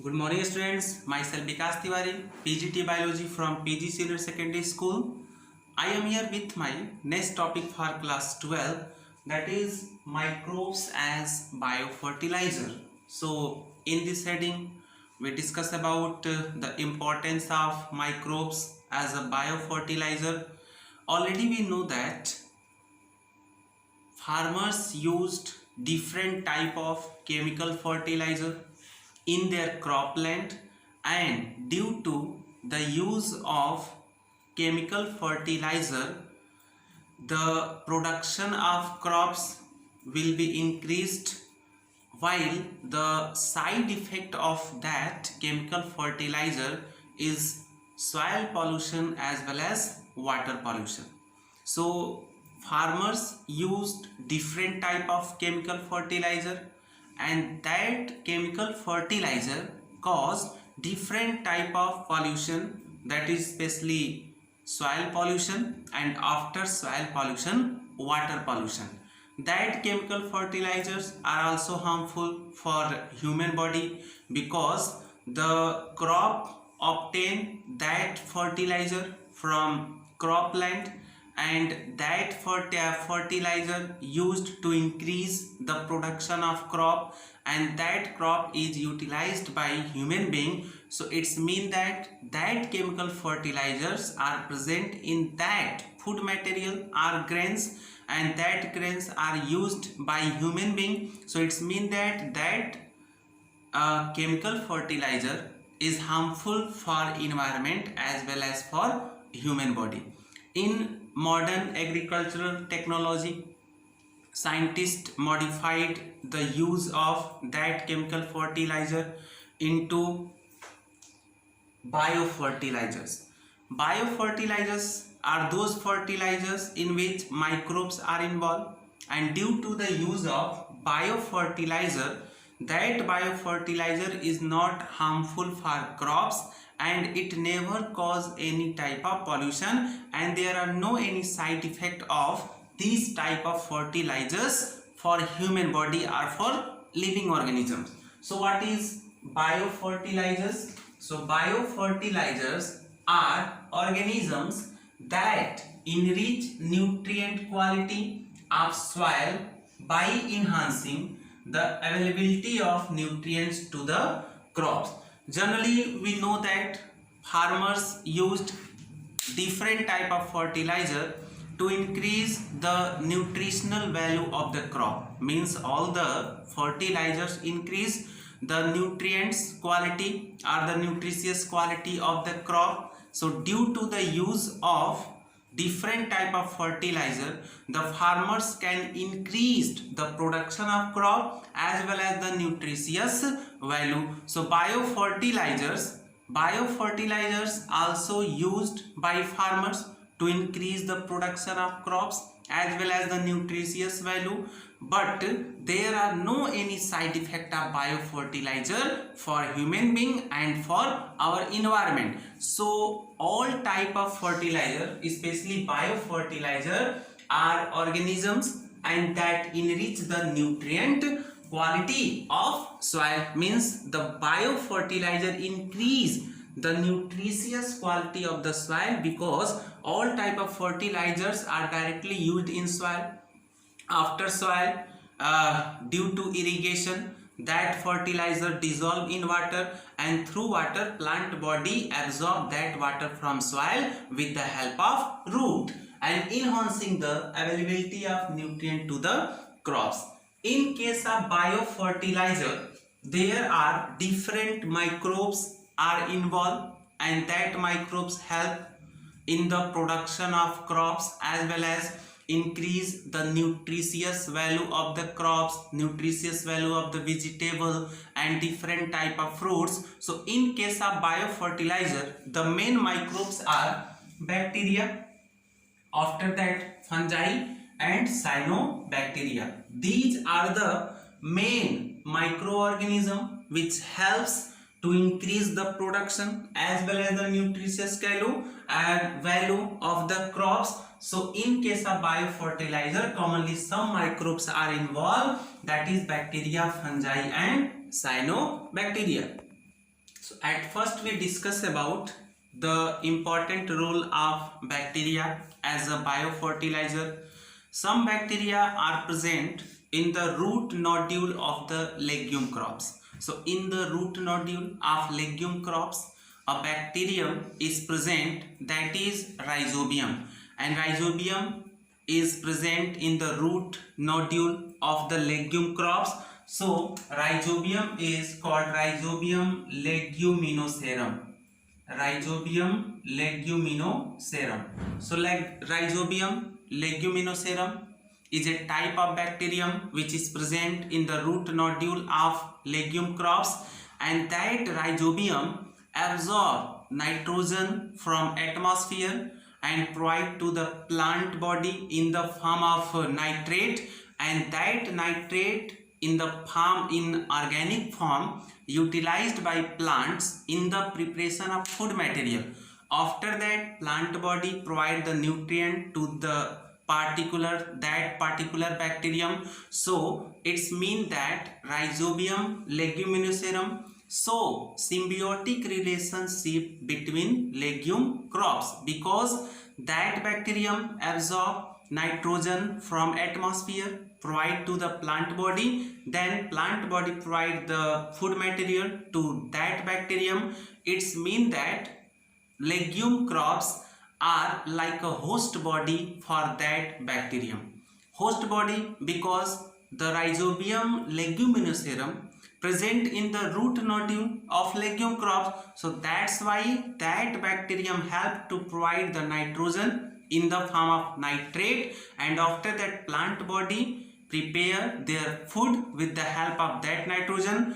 Good morning, students. Myself Vikas Tiwari, PGT Biology from PG Senior Secondary School. I am here with my next topic for class 12, that is microbes as biofertilizer. So, in this heading, we discuss about the importance of microbes as a biofertilizer. Already we know that farmers used different type of chemical fertilizer in their cropland, and due to the use of chemical fertilizer, the production of crops will be increased, while the side effect of that chemical fertilizer is soil pollution as well as water pollution. So farmers used different type of chemical fertilizer, and that chemical fertilizer caused different type of pollution, that is especially soil pollution, and after soil pollution, water pollution. That chemical fertilizers are also harmful for human body, because the crop obtain that fertilizer from cropland, and that fertilizer used to increase the production of crop, and that crop is utilized by human being. So it's mean that that chemical fertilizers are present in that food material or grains, and that grains are used by human being. So it's mean that chemical fertilizer is harmful for environment as well as for human body. In modern agricultural technology, scientists modified the use of that chemical fertilizer into biofertilizers. Biofertilizers are those fertilizers in which microbes are involved, and due to the use of biofertilizer, that biofertilizer is not harmful for crops, and it never cause any type of pollution, and there are no any side effect of these type of fertilizers for human body or for living organisms. So what is biofertilizers? So biofertilizers are organisms that enrich nutrient quality of soil by enhancing the availability of nutrients to the crops. Generally, we know that farmers used different type of fertilizer to increase the nutritional value of the crop. Means all the fertilizers increase the nutrients quality or the nutritious quality of the crop. So due to the use of different type of fertilizer, the farmers can increase the production of crop as well as the nutritious value. So biofertilizers also used by farmers to increase the production of crops as well as the nutritious value, but there are no any side effect of biofertilizer for human being and for our environment. So all type of fertilizer, especially biofertilizer, are organisms and that enrich the nutrient quality of soil. Means the biofertilizer increase the nutritious quality of the soil, because all type of fertilizers are directly used in soil. After soil, due to irrigation, that fertilizer dissolve in water, and through water plant body absorb that water from soil with the help of root, and enhancing the availability of nutrient to the crops. In case of biofertilizer, there are different microbes are involved, and that microbes help in the production of crops as well as increase the nutritious value of the crops, nutritious value of the vegetable and different type of fruits. So in case of biofertilizer, the main microbes are bacteria, after that fungi and cyanobacteria. These are the main microorganism which helps to increase the production as well as the nutritious value of the crops. So in case of biofertilizer, commonly some microbes are involved, that is bacteria, fungi and cyanobacteria. So at first we discuss about the important role of bacteria as a biofertilizer. Some bacteria are present in the root nodule of the legume crops. So in the root nodule of legume crops, a bacterium is present, that is rhizobium, and rhizobium is present in the root nodule of the legume crops. So rhizobium is called Rhizobium leguminosarum. Rhizobium leguminosarum. So like Rhizobium leguminosarum is a type of bacterium which is present in the root nodule of legume crops, and that rhizobium absorb nitrogen from atmosphere and provide to the plant body in the form of nitrate, and that nitrate in organic form utilized by plants in the preparation of food material. After that, plant body provide the nutrient to the particular bacterium. So it's mean that Rhizobium leguminosarum so symbiotic relationship between legume crops, because that bacterium absorb nitrogen from atmosphere, provide to the plant body, then plant body provide the food material to that bacterium. It's mean that legume crops are like a host body for that bacterium. Host body because the Rhizobium leguminosarum present in the root nodule of legume crops. So that's why that bacterium help to provide the nitrogen in the form of nitrate, and after that plant body prepare their food with the help of that nitrogen.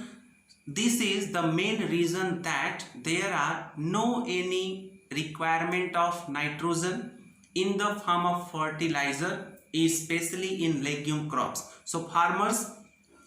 This is the main reason that there are no any requirement of nitrogen in the form of fertilizer, especially in legume crops. So farmers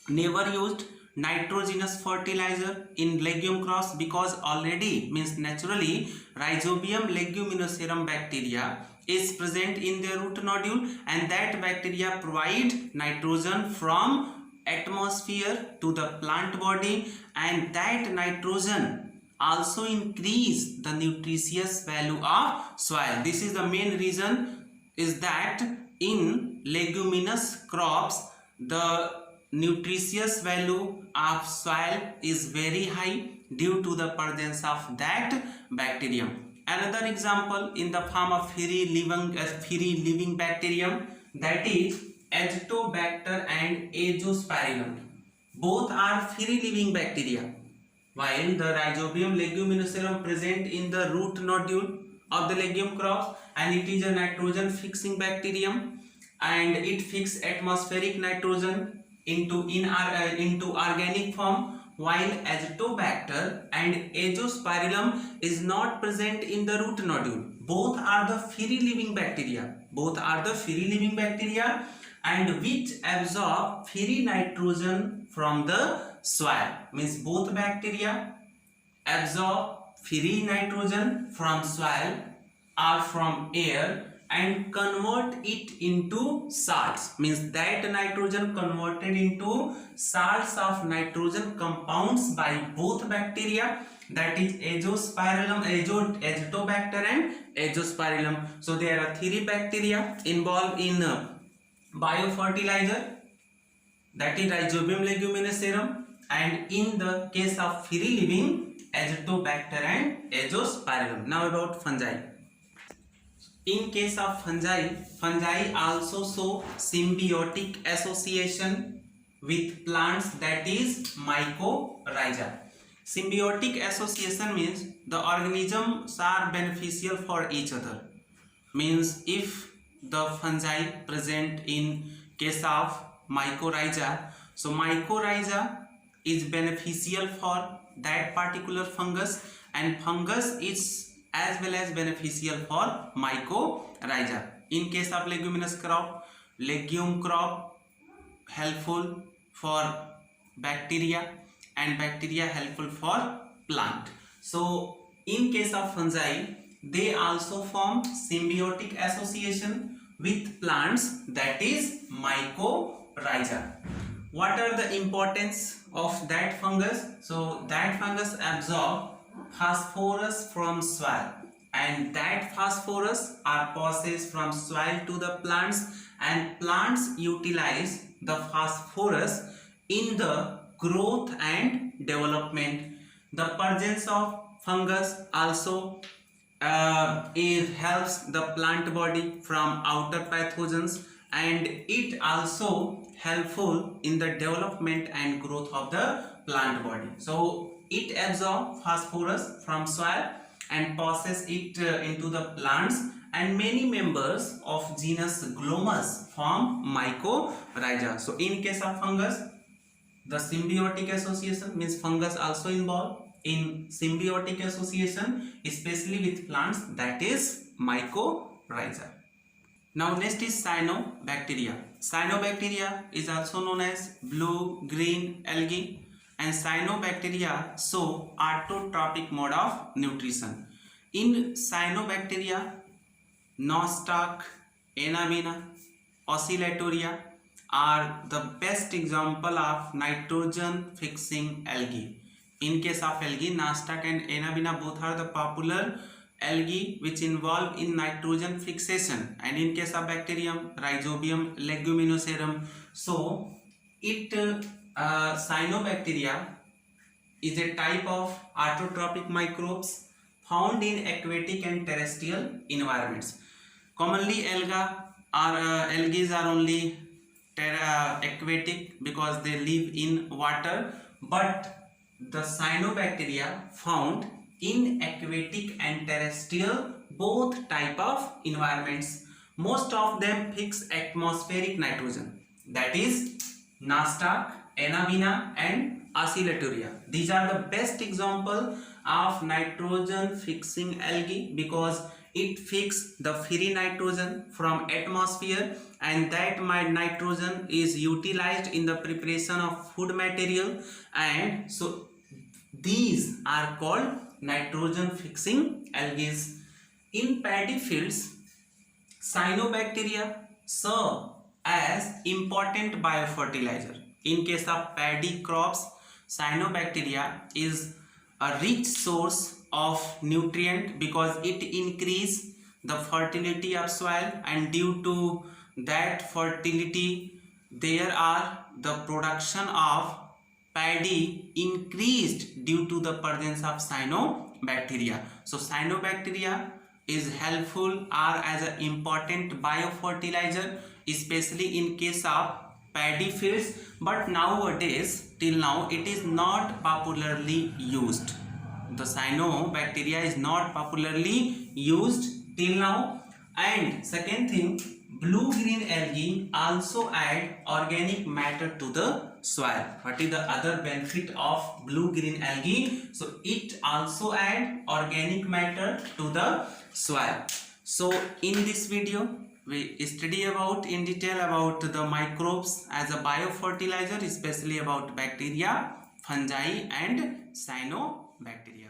never used nitrogenous fertilizer in legume crops because already means naturally Rhizobium leguminosarum bacteria is present in their root nodule, and that bacteria provide nitrogen from atmosphere to the plant body, and that nitrogen also increase the nutritious value of soil. This is the main reason, is that in leguminous crops the nutritious value of soil is very high due to the presence of that bacterium. Another example in the form of free living bacterium, that is Azotobacter and Azospirillum. Both are free living bacteria, while the Rhizobium leguminosarum present in the root nodule of the legume crops, and it is a nitrogen fixing bacterium, and it fixes atmospheric nitrogen into organic form, while Azotobacter and Azospirillum is not present in the root nodule. Both are the free living bacteria. And which absorb free nitrogen from the soil. Means both bacteria absorb free nitrogen from soil or from air and convert it into salts. Means that nitrogen converted into salts of nitrogen compounds by both bacteria, that is Azospirillum, Azotobacter and Azospirillum. So there are three bacteria involved in biofertilizer, that is Rhizobium leguminosarum, and in the case of free living, Azotobacter and Azospirillum. Now about fungi. In case of fungi also show symbiotic association with plants, that is mycorrhiza. Symbiotic association means the organisms are beneficial for each other. Means if the fungi present in case of mycorrhiza, so mycorrhiza is beneficial for that particular fungus, and fungus is as well as beneficial for mycorrhiza. In case of leguminous crop, legume crop helpful for bacteria and bacteria helpful for plant. So in case of fungi, they also form symbiotic association with plants, that is mycorrhiza. What are the importance of that fungus? So that fungus absorb phosphorus from soil, and that phosphorus are passes from soil to the plants, and plants utilize the phosphorus in the growth and development. The presence of fungus also it helps the plant body from outer pathogens, and it also helpful in the development and growth of the plant body. So it absorbs phosphorus from soil and passes it into the plants, and many members of genus Glomus form mycorrhiza. So in case of fungus, the symbiotic association means fungus also involved in symbiotic association, especially with plants, that is mycorrhiza. Now next is cyanobacteria. Cyanobacteria is also known as blue-green algae, and cyanobacteria show autotrophic mode of nutrition. In cyanobacteria, Nostoc, Anabaena, Oscillatoria are the best example of nitrogen fixing algae. In case of algae, Nostoc and Anabaena both are the popular algae which involve in nitrogen fixation, and in case of bacterium, Rhizobium leguminosarum. So it cyanobacteria is a type of autotrophic microbes found in aquatic and terrestrial environments. Commonly algae are only aquatic because they live in water, but the cyanobacteria found in aquatic and terrestrial both type of environments. Most of them fix atmospheric nitrogen, that is Nostoc, Anabaena and Oscillatoria. These are the best example of nitrogen fixing algae because it fixes the free nitrogen from atmosphere, and that nitrogen is utilized in the preparation of food material, and so these are called nitrogen fixing algae. In paddy fields, cyanobacteria serve as important biofertilizer. In case of paddy crops, cyanobacteria is a rich source of nutrient because it increases the fertility of soil, and due to that fertility there are the production of paddy increased due to the presence of cyanobacteria. So cyanobacteria is helpful or as an important biofertilizer, especially in case of paddy fields, but nowadays till now it is not popularly used. The cyanobacteria is not popularly used till now. And second thing, blue-green algae also add organic matter to the soil. What is the other benefit of blue-green algae? So it also add organic matter to the soil. So in this video we study about in detail about the microbes as a biofertilizer, especially about bacteria, fungi and cyanobacteria.